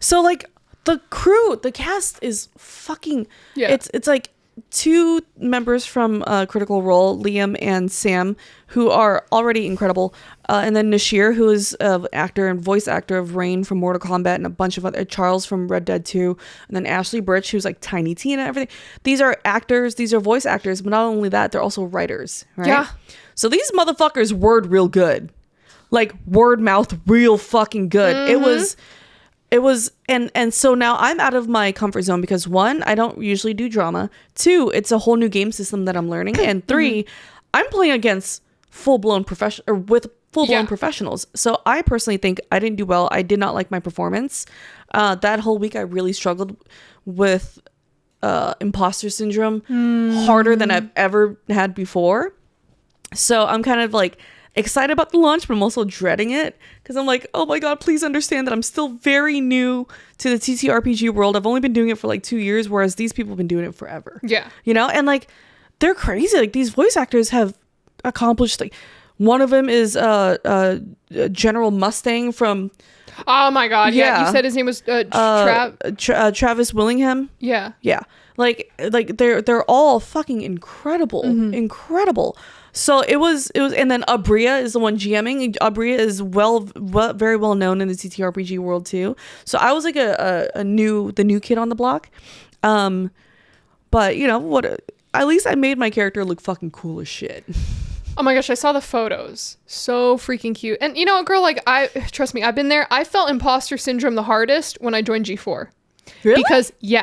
So like the crew, the cast is fucking, it's like 2 members from Critical Role, Liam and Sam, who are already incredible. And then Nashir, who is an actor and voice actor of Rain from Mortal Kombat and a bunch of other, Charles from Red Dead 2. And then Ashley Birch, who's like Tiny Tina, everything. These are actors, these are voice actors, but not only that, they're also writers, right? Yeah. So these motherfuckers word real good. Like word mouth real fucking good. It was and so now I'm out of my comfort zone because 1, I don't usually do drama. 2, it's a whole new game system that I'm learning. And 3, I'm playing against full-blown professionals. So I personally think I didn't do well. I did not like my performance. That whole week I really struggled with imposter syndrome harder than I've ever had before. So I'm kind of like excited about the launch, but I'm also dreading it because I'm like, oh my God, please understand that I'm still very new to the TTRPG world. I've only been doing it for like 2 years, whereas these people have been doing it forever. Yeah. And like, they're crazy. Like these voice actors have accomplished, like one of them is General Mustang from... Oh my God. Yeah. You said his name was Travis Willingham. Yeah. Yeah. Like they're all fucking incredible. Incredible. So it was, and then Abria is the one GMing. Abria is very well known in the TTRPG world too. So I was like the new kid on the block. But at least I made my character look fucking cool as shit. Oh my gosh, I saw the photos. So freaking cute. And girl, like trust me, I've been there. I felt imposter syndrome the hardest when I joined G4. Really? Because the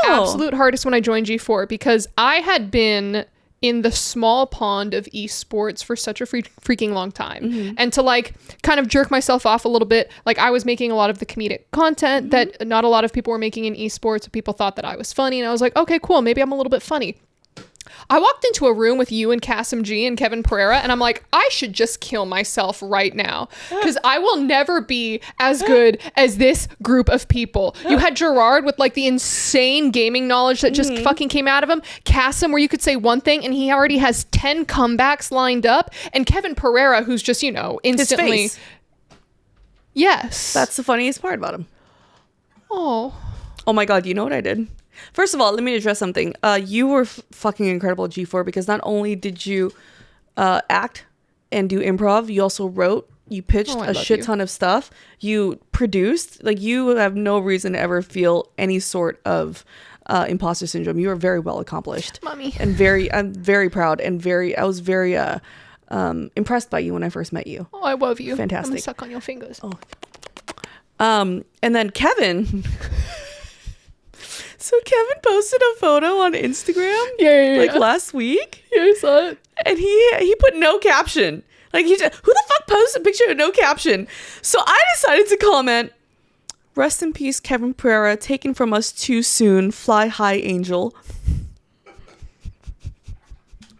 absolute hardest when I joined G4, because I had been in the small pond of esports for such a freaking long time. And to like kind of jerk myself off a little bit, like I was making a lot of the comedic content that not a lot of people were making in esports. People thought that I was funny, and I was like, okay, cool, maybe I'm a little bit funny. I walked into a room with you and Kasim G and Kevin Pereira, and I'm like, I should just kill myself right now because I will never be as good as this group of people. You had Gerard with like the insane gaming knowledge that just fucking came out of him. Kasim, where you could say one thing and he already has 10 comebacks lined up. And Kevin Pereira, who's just, instantly. His face. Yes. That's the funniest part about him. Oh my God, you know what I did? First of all, let me address something. You were fucking incredible at G4 because not only did you act and do improv, you also wrote, you pitched a shit ton of stuff. You produced. Like, you have no reason to ever feel any sort of imposter syndrome. You are very well accomplished. Mommy. And I'm very proud and I was very impressed by you when I first met you. Oh, I love you. Fantastic. I'm gonna suck on your fingers. Oh. And then Kevin... So Kevin posted a photo on Instagram, like last week. Yeah, I saw it. And he put no caption. Like who the fuck posted a picture with no caption? So I decided to comment, "Rest in peace, Kevin Pereira. Taken from us too soon. Fly high, angel."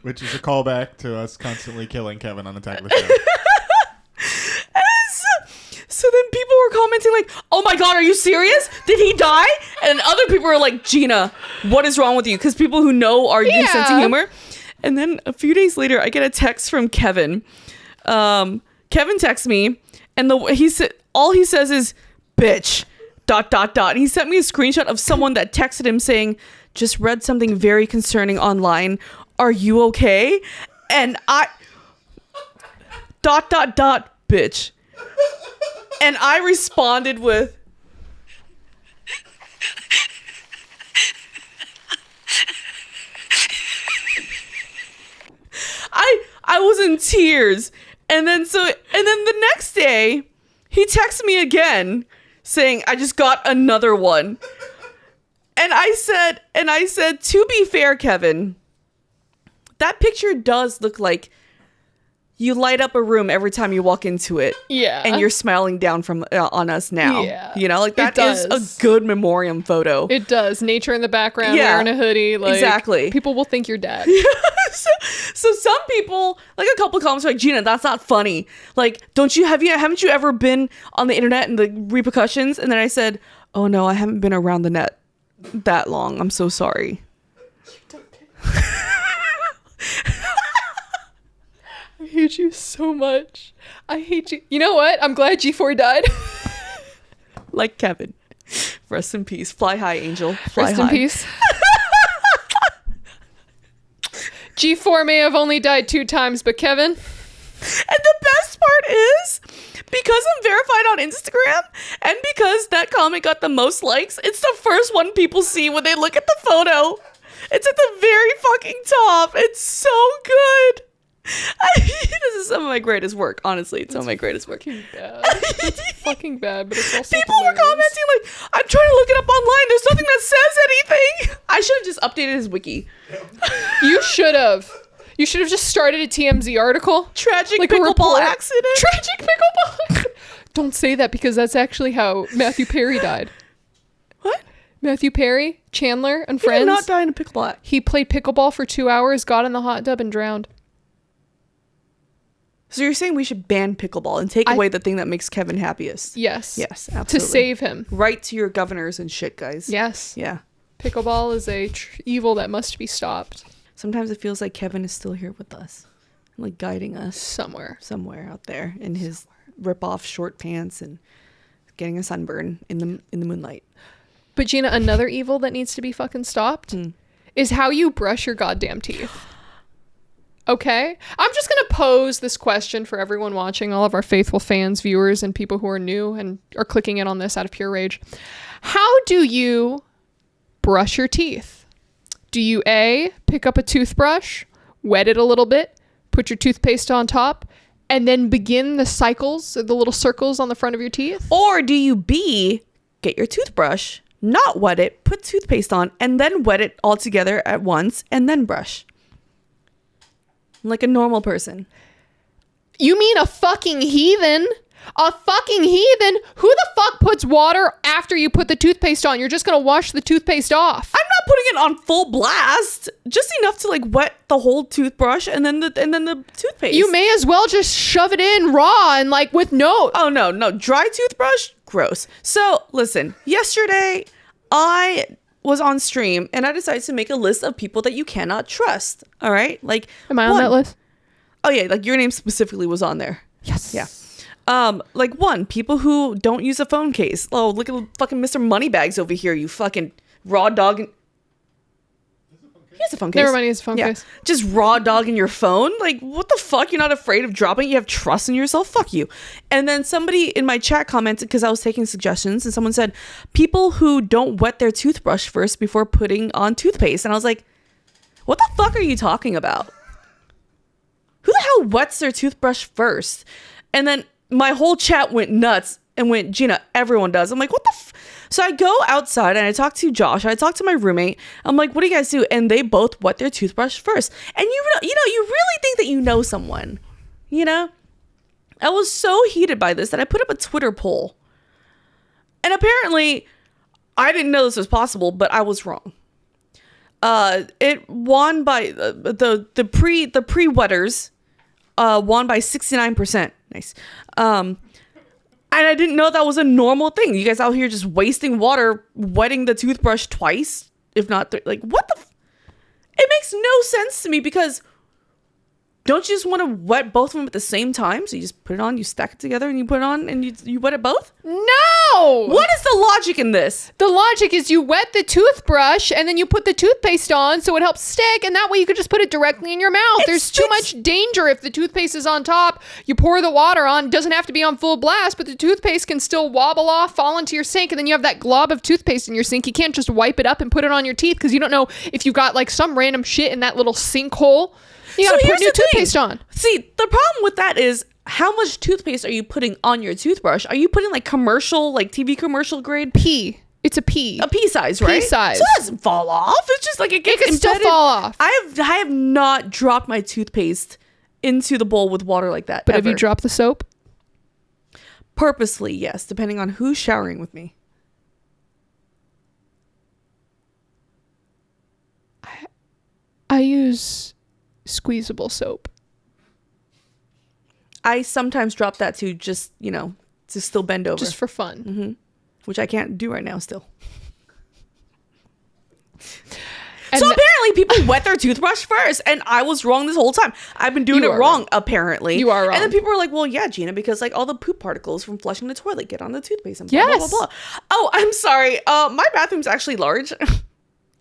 Which is a callback to us constantly killing Kevin on Attack of the Show. So then people were commenting like, "Oh my God, are you serious? Did he die?" And other people were like, "Gina, what is wrong with you?" Because people who know our new sense of humor. And then a few days later, I get a text from Kevin. Kevin texts me, and all he says is, "Bitch, ... And he sent me a screenshot of someone that texted him saying, "Just read something very concerning online. Are you okay?" And I... ... Bitch. And I responded with, I was in tears. And then the next day, he texted me again saying, "I just got another one." And I said, "To be fair, Kevin, that picture does look like you light up a room every time you walk into it. Yeah. And you're smiling down from on us now. Yeah. You know, like that is does. a good memoriam photo. It does. Nature in the background, Yeah. wearing a hoodie. Like, Exactly. People will think you're dead. so some people, like a couple of comments are like, Gina, that's not funny. Like, haven't you ever been on the internet and the repercussions? And then I said, oh no, I haven't been around the net that long. I'm so sorry. I hate you so much. I hate you. You know what? I'm glad G4 died. Like Kevin. Rest in peace. Fly high, angel. Fly Rest high. in peace. G4 may have only died 2 times, but Kevin. And the best part is, because I'm verified on Instagram, and because that comment got the most likes, it's the first one people see when they look at the photo. It's at the very fucking top. It's so good. This is some of my greatest work, honestly. It's some of my greatest work. Fucking bad. It's fucking bad, but it's also People were hilarious. commenting like, I'm trying to look it up online. There's nothing that says anything. I should have just updated his wiki. You should have. You should have just started a TMZ article. Tragic Like a pickleball report. accident. Tragic pickleball accident. Don't say that because that's actually how Matthew Perry died. What? Matthew Perry, Chandler, and He friends. did not die in a pickleball. He played pickleball for 2 hours, got in the hot tub, and drowned. So you're saying we should ban pickleball and take away the thing that makes Kevin happiest? Yes. Yes, To absolutely. save him. Right to your governors and shit, guys. Yes. Yeah. Pickleball is a evil that must be stopped Sometimes it feels like Kevin is still here with us, like guiding us somewhere. somewhere out there in his rip-off short pants and getting a sunburn in the moonlight. But Gina, another evil that needs to be fucking stopped is how you brush your goddamn teeth. Okay? I'm just going to pose this question for everyone watching, all of our faithful fans, viewers, and people who are new and are clicking in on this out of pure rage. How do you brush your teeth? Do you A, pick up a toothbrush, wet it a little bit, put your toothpaste on top, and then begin the cycles, the little circles on the front of your teeth? Or do you B, get your toothbrush, not wet it, put toothpaste on, and then wet it all together at once, and then brush? Like a normal person. You mean a fucking heathen? A fucking heathen? Who the fuck puts water after you put the toothpaste on? You're just gonna wash the toothpaste off. I'm not putting it on full blast. Just enough to like wet the whole toothbrush and then the toothpaste. You may as well just shove it in raw and like with no. Oh no, dry toothbrush? Gross. So listen, yesterday I was on stream and I decided to make a list of people that you cannot trust. All right? Like, Am I on one- that list? Oh yeah, like your name specifically was on there. Yes. Yeah. Like one, people who don't use a phone case. Oh, look at fucking Mr. Moneybags over here, you fucking raw dog. He has a phone case. Never mind, he has a phone case. Just raw dog in your phone? Like, what the fuck? You're not afraid of dropping it? You have trust in yourself? Fuck you. And then somebody in my chat commented, because I was taking suggestions, and someone said, people who don't wet their toothbrush first before putting on toothpaste. And I was like, what the fuck are you talking about? Who the hell wets their toothbrush first? And then my whole chat went nuts and went, Gina, everyone does. I'm like, what the So I go outside and I talk to Josh. I talk to my roommate. I'm like, what do you guys do? And they both wet their toothbrush first. And you really think that you know someone, you know? I was so heated by this that I put up a Twitter poll. And apparently I didn't know this was possible, but I was wrong. It won by the pre-wetters won by 69%. Nice. And I didn't know that was a normal thing. You guys out here just wasting water, wetting the toothbrush twice, if not like what the? It makes no sense to me because don't you just want to wet both of them at the same time? So you just put it on, you stack it together, and you put it on, and you wet it both? No! What is the logic in this? The logic is you wet the toothbrush and then you put the toothpaste on so it helps stick, and that way you could just put it directly in your mouth. There's too much danger if the toothpaste is on top. You pour the water on, it doesn't have to be on full blast, but the toothpaste can still wobble off, fall into your sink, and then you have that glob of toothpaste in your sink. You can't just wipe it up and put it on your teeth because you don't know if you got like some random shit in that little sinkhole. You gotta put new toothpaste on. See, the problem with that is how much toothpaste are you putting on your toothbrush? Are you putting like commercial, like TV commercial grade? Pee. It's a pea. A pea size, right? Pea size. So it doesn't fall off. It's just like it gets can still embedded. fall off. I have not dropped my toothpaste into the bowl with water like that. But ever. have you dropped the soap? Purposely, yes, depending on who's showering with me. I use squeezable soap. I sometimes drop that too, just, to still bend over. Just for fun. Which I can't do right now still. And so apparently people wet their toothbrush first, and I was wrong this whole time. I've been doing it wrong, apparently. You are wrong. And then people were like, well, yeah, Gina, because like all the poop particles from flushing the toilet get on the toothpaste and blah, Yes. blah, blah, blah. Oh, I'm sorry. My bathroom's actually large.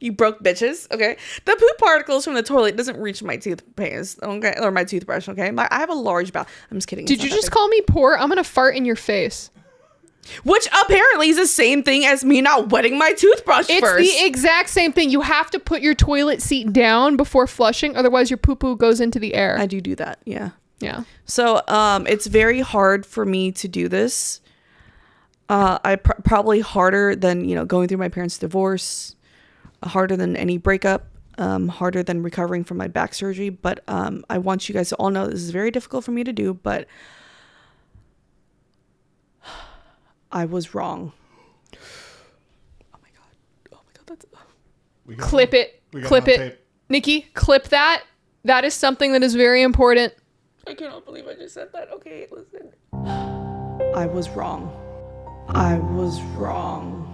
You broke bitches, okay? The poop particles from the toilet doesn't reach my toothpaste, okay? Or my toothbrush, okay? I have a large bath. I'm just kidding. Did you just call me poor? I'm going to fart in your face. Which apparently is the same thing as me not wetting my toothbrush It's first. the exact same thing. You have to put your toilet seat down before flushing. Otherwise, your poo-poo goes into the air. I do that, yeah. Yeah. So it's very hard for me to do this. Probably harder than, going through my parents' divorce, harder than any breakup, harder than recovering from my back surgery. But I want you guys to all know this is very difficult for me to do, but I was wrong. Oh my God, that's... Clip it. Clip it. Nikki, clip that. That is something that is very important. I cannot believe I just said that. Okay, listen. I was wrong. I was wrong.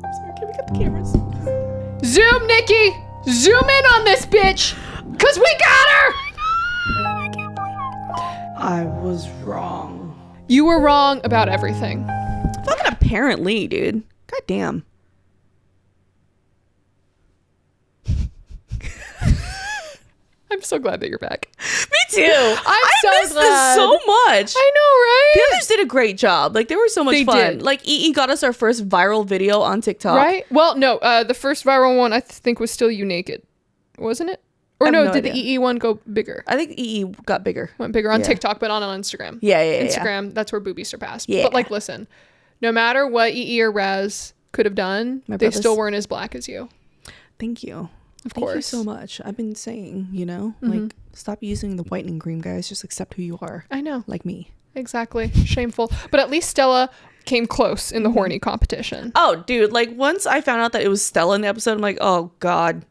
I'm sorry, can we get the cameras? Zoom, Nikki. Zoom in on this bitch. Because we got her. I was wrong. You were wrong about everything. Fucking apparently, dude. God damn. I'm so glad that you're back. Me too. I so missed glad. this so much. I know, right? The others did a great job. Like, they were so much They fun. did. Like, EE got us our first viral video on TikTok. Right? Well, no. The first viral one I think was still you naked, wasn't it? Or I have no? no Did idea. the EE one go bigger? I think EE got bigger. Went bigger on Yeah. TikTok, but not on Instagram. Yeah. Instagram, that's where boobies surpassed. Yeah. But like, listen, no matter what EE or Raz could have done, My they brothers- still weren't as black as you. Thank you. Of Thank you course. so much. I've been saying, Mm-hmm. like, stop using the whitening cream, guys. Just accept who you are. I know. Like me. Exactly. Shameful. But at least Stella came close in the Mm-hmm. horny competition. Oh, dude. Like, once I found out that it was Stella in the episode, I'm like, oh, God.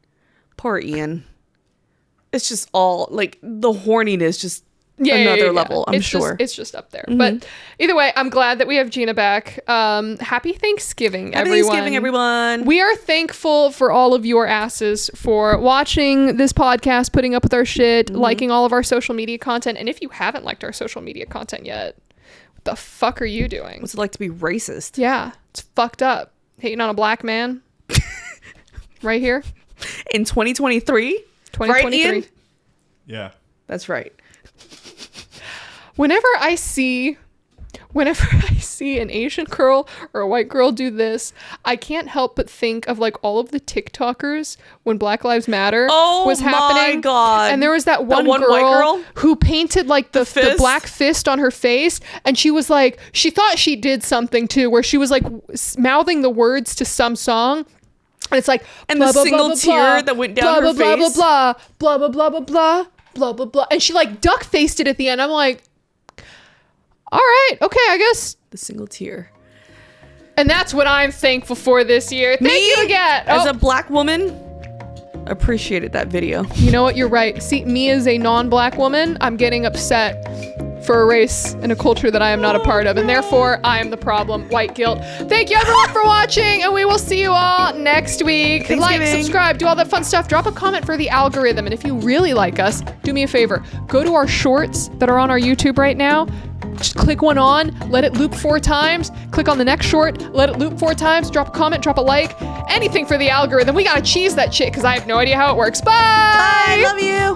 Poor Ian. It's just all, like, the horniness just another level, I'm sure. It's just up there. But either way, I'm glad that we have Gina back. Happy Thanksgiving, Happy everyone. Thanksgiving, everyone. We are thankful for all of your asses for watching this podcast, putting up with our shit, liking all of our social media content. And if you haven't liked our social media content yet, what the fuck are you doing? What's it like to be racist? Yeah, it's fucked up. Hating on a black man. Right here. In 2023? 2023. Right, Ian? Yeah. That's right. Whenever I see an Asian girl or a white girl do this, I can't help but think of like all of the TikTokers when Black Lives Matter was happening. Oh my God. And there was that one white girl who painted like the fist? black fist on her face, and she was like, she thought she did something too, where she was like mouthing the words to some song. And it's like, And blah, the blah, single blah, blah, tear blah, that went down blah, her blah, face. blah, blah, blah, blah, blah, blah, blah, blah, blah, blah. And she like duck faced it at the end. I'm like, all right, okay, I guess. The single tear. And that's what I'm thankful for this year. Thank you again. As a black woman, appreciated that video. You know what? You're right. See, me as a non-black woman, I'm getting upset for a race and a culture that I am not a part of, and therefore I am the problem. White guilt. Thank you everyone for watching, and we will see you all next week. Like, subscribe, do all that fun stuff. Drop a comment for the algorithm, and if you really like us, do me a favor. Go to our shorts that are on our YouTube right now. Just click one on, let it loop 4 times, click on the next short, let it loop 4 times, drop a comment, drop a like, anything for the algorithm. We gotta cheese that shit because I have no idea how it works. Bye! Bye. Love you.